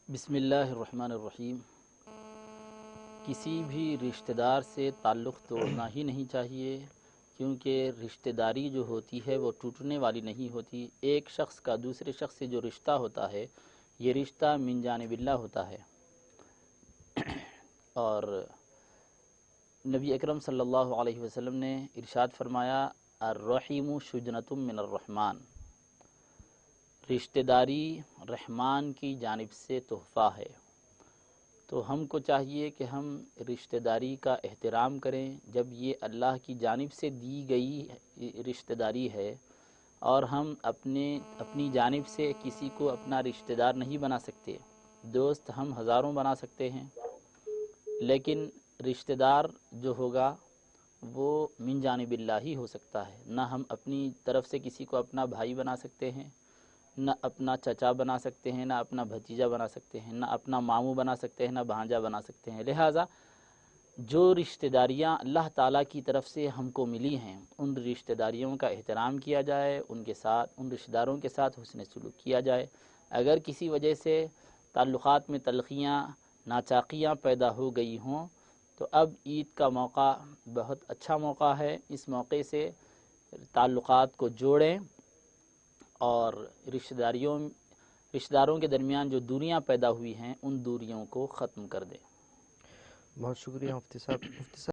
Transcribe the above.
بسم اللہ الرحمن الرحیم۔ کسی بھی رشتہ دار سے تعلق توڑنا ہی نہیں چاہیے، کیونکہ رشتہ داری جو ہوتی ہے وہ ٹوٹنے والی نہیں ہوتی۔ ایک شخص کا دوسرے شخص سے جو رشتہ ہوتا ہے یہ رشتہ من جانب اللہ ہوتا ہے، اور نبی اکرم صلی اللہ علیہ وسلم نے ارشاد فرمایا الرحیم شجنۃ من الرحمن، رشتہ داری رحمان کی جانب سے تحفہ ہے۔ تو ہم کو چاہیے کہ ہم رشتہ داری کا احترام کریں، جب یہ اللہ کی جانب سے دی گئی رشتہ داری ہے، اور ہم اپنی جانب سے کسی کو اپنا رشتہ دار نہیں بنا سکتے۔ دوست ہم ہزاروں بنا سکتے ہیں، لیکن رشتہ دار جو ہوگا وہ من جانب اللہ ہی ہو سکتا ہے۔ نہ ہم اپنی طرف سے کسی کو اپنا بھائی بنا سکتے ہیں، نہ اپنا چچا بنا سکتے ہیں، نہ اپنا بھتیجا بنا سکتے ہیں، نہ اپنا ماموں بنا سکتے ہیں، نہ بھانجا بنا سکتے ہیں۔ لہٰذا جو رشتہ داریاں اللہ تعالیٰ کی طرف سے ہم کو ملی ہیں، ان رشتہ داریوں کا احترام کیا جائے، ان رشتہ داروں کے ساتھ حسن سلوک کیا جائے۔ اگر کسی وجہ سے تعلقات میں تلخیاں، ناچاقیاں پیدا ہو گئی ہوں، تو اب عید کا موقع بہت اچھا موقع ہے، اس موقع سے تعلقات کو جوڑیں اور رشتہ داروں کے درمیان جو دوریاں پیدا ہوئی ہیں ان دوریوں کو ختم کر دیں۔ بہت شکریہ مفتی صاحب۔